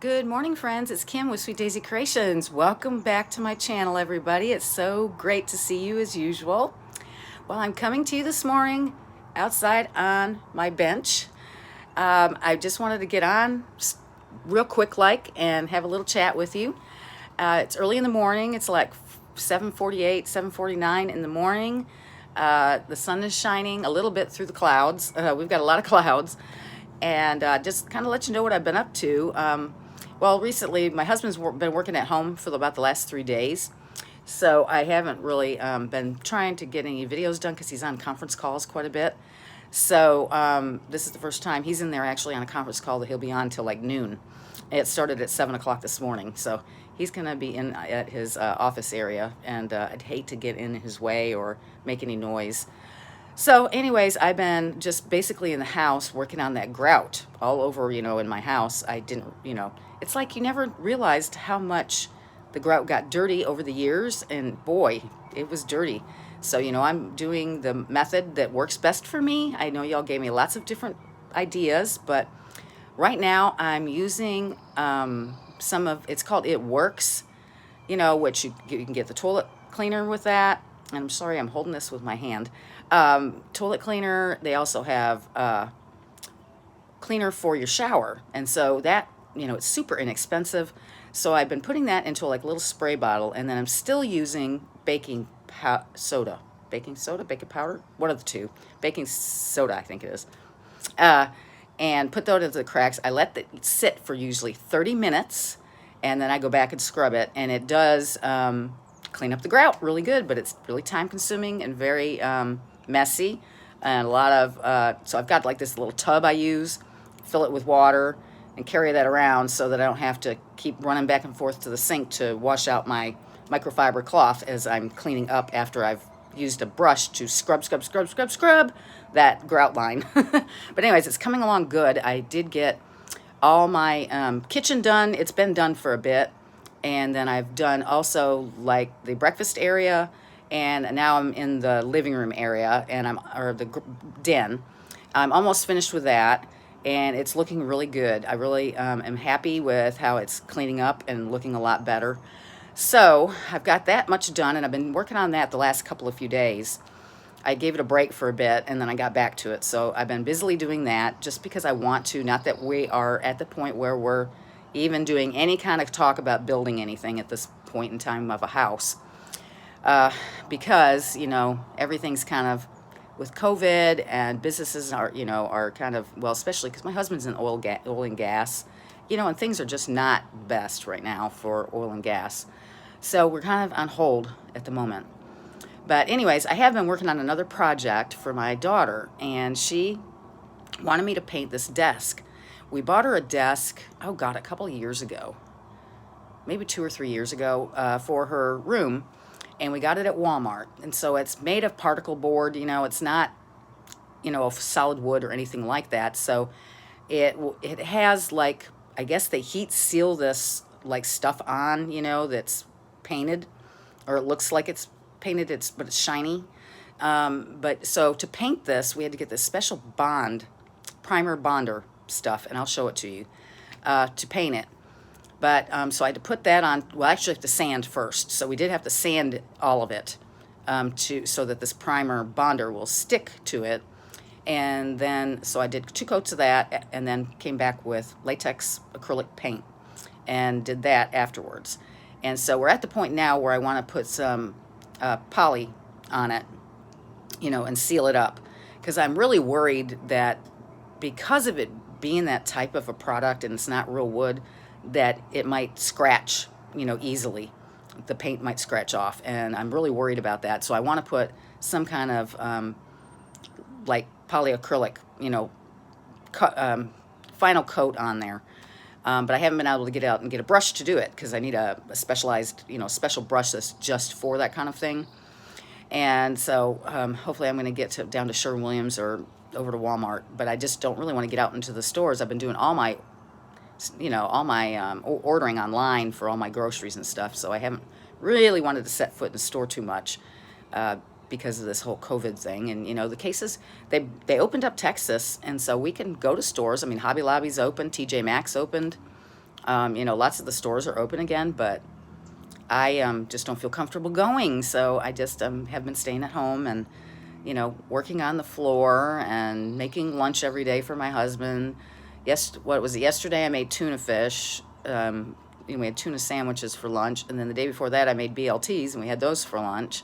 Good morning, friends. It's Kim with Sweet Daisy Creations. Welcome back to my channel, everybody. It's so great to see you as usual. Well, I'm coming to you this morning outside on my bench. I just wanted to get on real quick and have a little chat with you. It's early in the morning. It's like 7:48, 7:49 in the morning. The sun is shining a little bit through the clouds. We've got a lot of clouds. And just kind of let you know what I've been up to. Well, recently, my husband's been working at home for about the last 3 days. So I haven't really been trying to get any videos done because he's on conference calls quite a bit. So this is the first time he's in there actually on a conference call that he'll be on till like noon. It started at 7 o'clock this morning. So he's going to be in at his office area, and I'd hate to get in his way or make any noise. So anyways, I've been just basically in the house working on that grout all over, in my house. I didn't, it's like you never realized how much the grout got dirty over the years, and boy, it was dirty. So, I'm doing the method that works best for me. I know y'all gave me lots of different ideas, but right now I'm using it's called It Works, which you can get the toilet cleaner with that. I'm sorry, I'm holding this with my hand. Toilet cleaner. They also have cleaner for your shower. And so that, it's super inexpensive. So I've been putting that into like a little spray bottle, and then I'm still using baking soda. Baking soda, baking powder, one of the two. Baking soda, I think it is. And put those into the cracks. I let it sit for usually 30 minutes, and then I go back and scrub it, and it does clean up the grout really good, but it's really time consuming and very messy, and a lot of so I've got like this little tub I use, fill it with water and carry that around so that I don't have to keep running back and forth to the sink to wash out my microfiber cloth as I'm cleaning up after I've used a brush to scrub that grout line. But anyways, it's coming along good. I did get all my kitchen done. It's been done for a bit. And then I've done also like the breakfast area, and now I'm in the living room area, or the den. I'm almost finished with that, and it's looking really good. I really am happy with how it's cleaning up and looking a lot better. So I've got that much done, and I've been working on that the last few days. I gave it a break for a bit, and then I got back to it. So I've been busily doing that just because I want to, not that we are at the point where we're even doing any kind of talk about building anything at this point in time of a house. Because, everything's kind of, with COVID, and businesses are kind of, well, especially because my husband's in oil and gas, and things are just not best right now for oil and gas. So we're kind of on hold at the moment. But anyways, I have been working on another project for my daughter, and she wanted me to paint this desk. We bought her a desk, a couple of years ago, maybe 2 or 3 years ago, for her room, and we got it at Walmart. And so it's made of particle board, it's not, of solid wood or anything like that. So it has like, I guess they heat seal this like stuff on, that's painted, or it looks like it's painted, but it's shiny. But so to paint this, we had to get this special primer bonder stuff, and I'll show it to you, to paint it. But so I had to put that on. Well, I actually have to sand first, so we did have to sand all of it so that this primer bonder will stick to it. And then so I did 2 coats of that, and then came back with latex acrylic paint and did that afterwards. And so we're at the point now where I want to put some poly on it, and seal it up, because I'm really worried that because of it being that type of a product and it's not real wood, that it might scratch, easily. The paint might scratch off, and I'm really worried about that. So I want to put some kind of like polyacrylic, final coat on there. But I haven't been able to get out and get a brush to do it, because I need a specialized, special brush that's just for that kind of thing. And so hopefully I'm going to get down to Sherwin-Williams or over to Walmart, but I just don't really want to get out into the stores. I've been doing all my ordering online for all my groceries and stuff, so I haven't really wanted to set foot in the store too much because of this whole COVID thing. And the cases, they opened up Texas, and so we can go to stores. I mean, Hobby Lobby's open, TJ Maxx opened, You know, lots of the stores are open again, but I just don't feel comfortable going. So I just have been staying at home and, you know, working on the floor and making lunch every day for my husband. Yes, what was it? Yesterday I made tuna fish. You know, we had tuna sandwiches for lunch, and then the day before that I made BLTs, and we had those for lunch.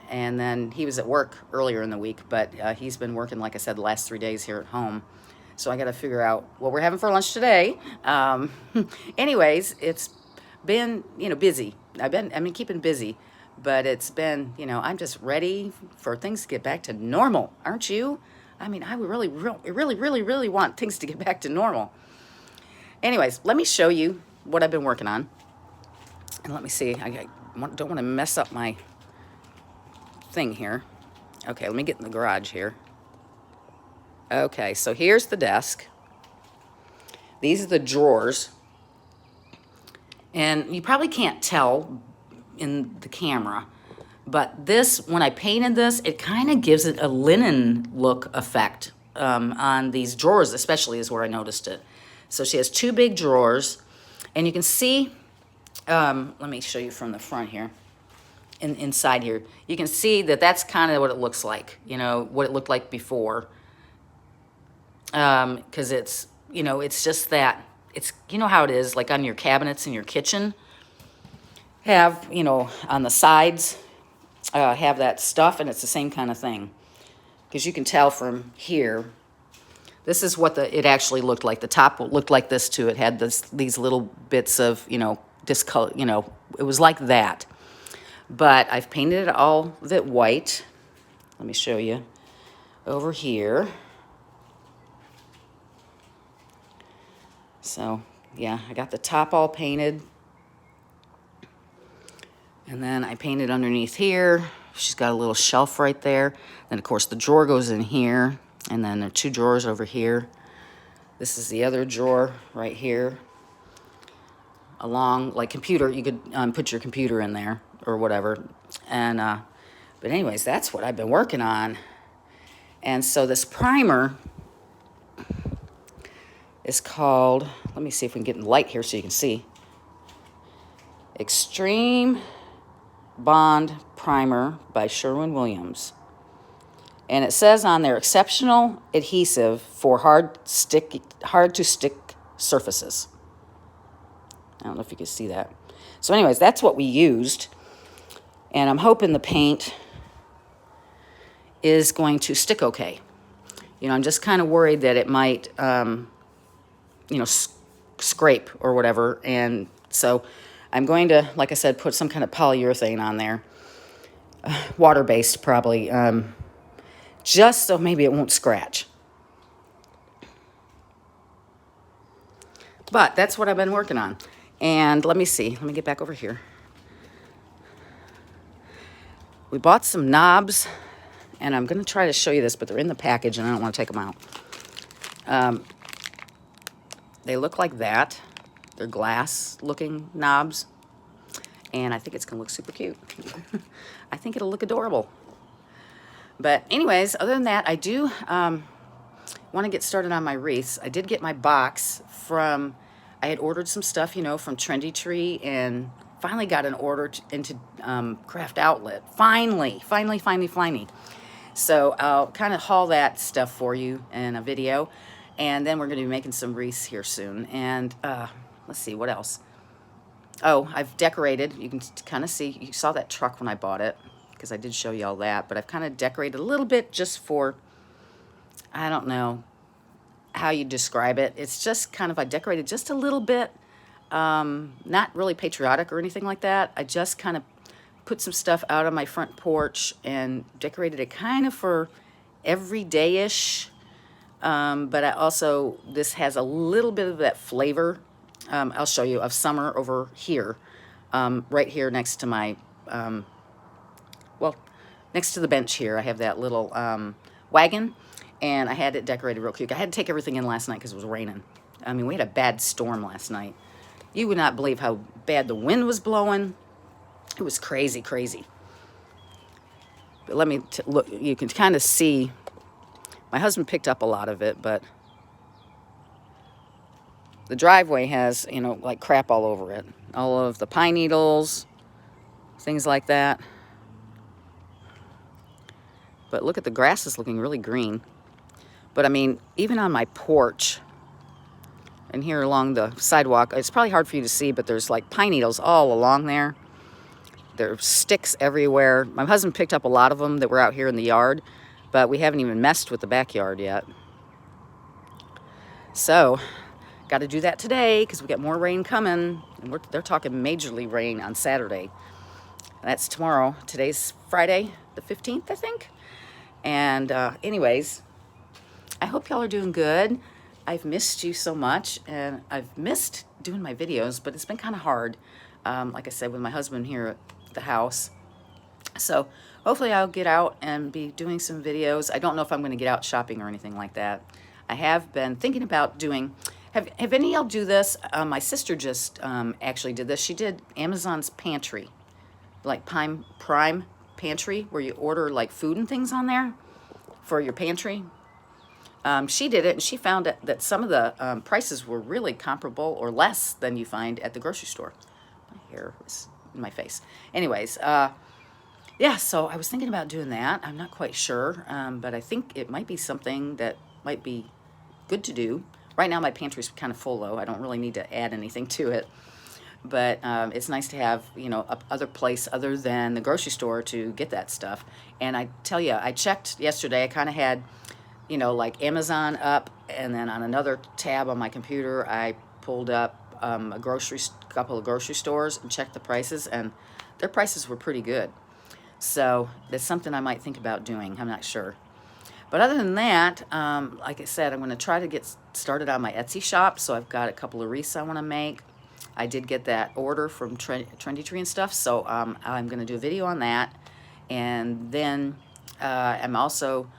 And then he was at work earlier in the week, but he's been working, like I said, the last 3 days here at home. So I got to figure out what we're having for lunch today. Anyways, it's been, you know, busy. I've been keeping busy, but it's been, you know, I'm just ready for things to get back to normal, aren't you? I mean, I would really want things to get back to normal. Anyways, let me show you what I've been working on. And let me see, I don't want to mess up my thing here. Okay, let me get in the garage here. Okay, so here's the desk. These are the drawers. And you probably can't tell in the camera, but this, when I painted this, it kind of gives it a linen look effect on these drawers, especially is where I noticed it. So she has two big drawers, and you can see, let me show you from the front here, inside here. You can see that that's kind of what it looks like, you know, what it looked like before. Because it's, you know, it's just that, it's, you know how it is, like on your cabinets in your kitchen, have, you know, on the sides, have that stuff, and it's the same kind of thing. Because you can tell from here, this is what it actually looked like. The top looked like this too. It had these little bits of, you know, discolor, you know, it was like that. But I've painted it all that white. Let me show you over here. So, yeah, I got the top all painted. And then I painted underneath here. She's got a little shelf right there. Then, of course, the drawer goes in here. And then there are two drawers over here. This is the other drawer right here. Along, like computer, you could put your computer in there or whatever. And, but anyways, that's what I've been working on. And so this primer is called, let me see if we can get in light here so you can see. Extreme Bond Primer by Sherwin-Williams. And it says on there, exceptional adhesive for hard to stick surfaces. I don't know if you can see that. So anyways, that's what we used. And I'm hoping the paint is going to stick okay. You know, I'm just kind of worried that it might, you know, scrape or whatever. And so I'm going to, like I said, put some kind of polyurethane on there. Water-based probably. Just so maybe it won't scratch. But that's what I've been working on. And let me see. Let me get back over here. We bought some knobs, and I'm going to try to show you this, but they're in the package, and I don't want to take them out. They look like that. They're glass-looking knobs, and I think it's going to look super cute. I think it'll look adorable. But anyways, other than that, I do want to get started on my wreaths. I did get my box from, I had ordered some stuff, you know, from Trendy Tree, and finally got an order into Craft Outlet. Finally. So I'll kind of haul that stuff for you in a video. And then we're going to be making some wreaths here soon. And let's see, what else? Oh, I've decorated. You can kind of see, you saw that truck when I bought it, because I did show you all that. But I've kind of decorated a little bit just for, I don't know how you describe it. It's just kind of, I decorated just a little bit. Not really patriotic or anything like that. I just kind of put some stuff out on my front porch and decorated it kind of for everyday-ish. But I also, this has a little bit of that flavor, I'll show you, of summer over here, right here next to my, well, next to the bench here. I have that little wagon, and I had it decorated real quick. I had to take everything in last night because it was raining. I mean, we had a bad storm last night. You would not believe how bad the wind was blowing. It was crazy, crazy. But let me look, you can kind of see. My husband picked up a lot of it, but the driveway has, you know, like crap all over it. All of the pine needles, things like that. But look at the grass is looking really green. But I mean, even on my porch and here along the sidewalk, it's probably hard for you to see, but there's like pine needles all along there. There's sticks everywhere. My husband picked up a lot of them that were out here in the yard, but we haven't even messed with the backyard yet. So, got to do that today because we got more rain coming. And they're talking majorly rain on Saturday. That's tomorrow. Today's Friday, the 15th, I think. And anyways, I hope y'all are doing good. I've missed you so much, and I've missed doing my videos, but it's been kind of hard, like I said, with my husband here at the house. So hopefully I'll get out and be doing some videos. I don't know if I'm going to get out shopping or anything like that. I have been thinking about doing, have any of y'all do this? My sister just actually did this. She did Amazon's pantry, like Prime Pantry, where you order like food and things on there for your pantry. She did it, and she found that some of the prices were really comparable or less than you find at the grocery store. My hair is in my face. Anyways, yeah, so I was thinking about doing that. I'm not quite sure, but I think it might be something that might be good to do. Right now my pantry's kind of full, though. I don't really need to add anything to it. But it's nice to have, you know, other place other than the grocery store to get that stuff. And I tell you, I checked yesterday. I kind of had, you know, like Amazon up, and then on another tab on my computer, I pulled up a couple of grocery stores and checked the prices, and their prices were pretty good. So that's something I might think about doing. I'm not sure. But other than that, like I said, I'm going to try to get started on my Etsy shop. So I've got a couple of wreaths I want to make. I did get that order from Trendy Tree and stuff, so I'm going to do a video on that. And then I'm also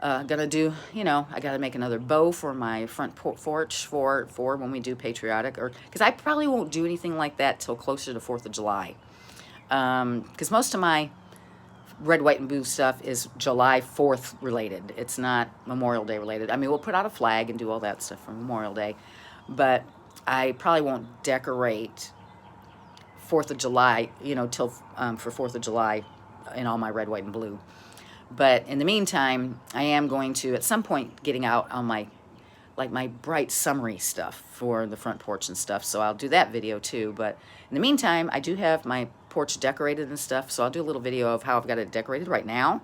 going to do, you know, I got to make another bow for my front porch for when we do patriotic, or because I probably won't do anything like that till closer to 4th of July. Because most of my red, white, and blue stuff is July 4th related. It's not Memorial Day related. I mean, we'll put out a flag and do all that stuff for Memorial Day, but I probably won't decorate 4th of July, you know, till for 4th of July in all my red, white, and blue. But in the meantime, I am going to, at some point, getting out on my, like my bright summery stuff for the front porch and stuff. So I'll do that video too. But in the meantime, I do have my porch decorated and stuff. So I'll do a little video of how I've got it decorated right now.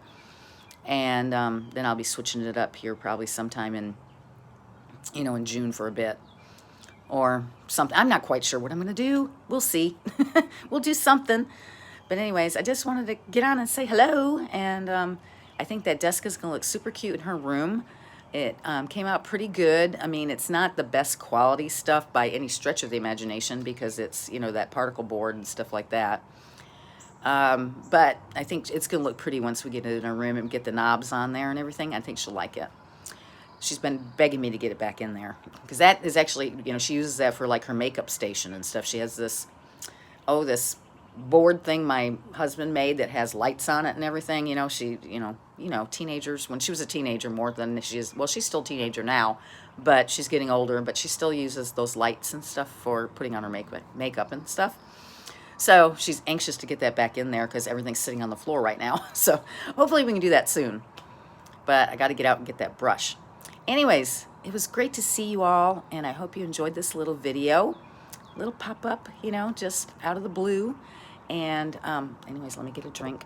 And then I'll be switching it up here probably sometime in, you know, in June for a bit. Or something. I'm not quite sure what I'm going to do. We'll see. We'll do something. But anyways, I just wanted to get on and say hello. And I think that desk is going to look super cute in her room. It came out pretty good. I mean, it's not the best quality stuff by any stretch of the imagination because it's, you know, that particle board and stuff like that. But I think it's going to look pretty once we get it in her room and get the knobs on there and everything. I think she'll like it. She's been begging me to get it back in there because that is actually, you know, she uses that for like her makeup station and stuff. She has this, this board thing my husband made that has lights on it and everything. You know, she, you know, teenagers, when she was a teenager more than she is, well, she's still a teenager now, but she's getting older, but she still uses those lights and stuff for putting on her makeup and stuff. So she's anxious to get that back in there because everything's sitting on the floor right now. So hopefully we can do that soon. But I got to get out and get that brush. Anyways, it was great to see you all, and I hope you enjoyed this little video. Little pop-up, you know, just out of the blue. And anyways, let me get a drink.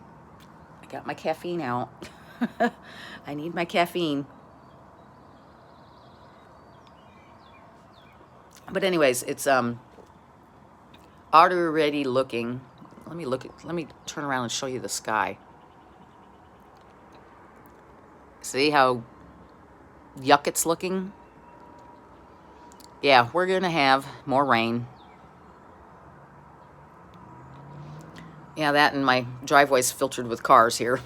I got my caffeine out. I need my caffeine. But anyways, it's already looking. Let me turn around and show you the sky. See how yuck it's looking? Yeah, we're gonna have more rain. Yeah, that and my driveway's filtered with cars here.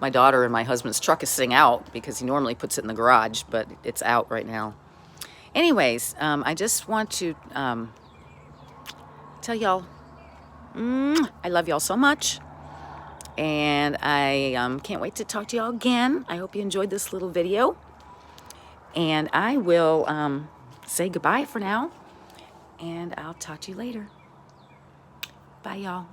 My daughter and my husband's truck is sitting out because he normally puts it in the garage, but it's out right now. Anyways, I just want to tell y'all I love y'all so much. And I can't wait to talk to y'all again. I hope you enjoyed this little video. And I will say goodbye for now, and I'll talk to you later. Bye, y'all.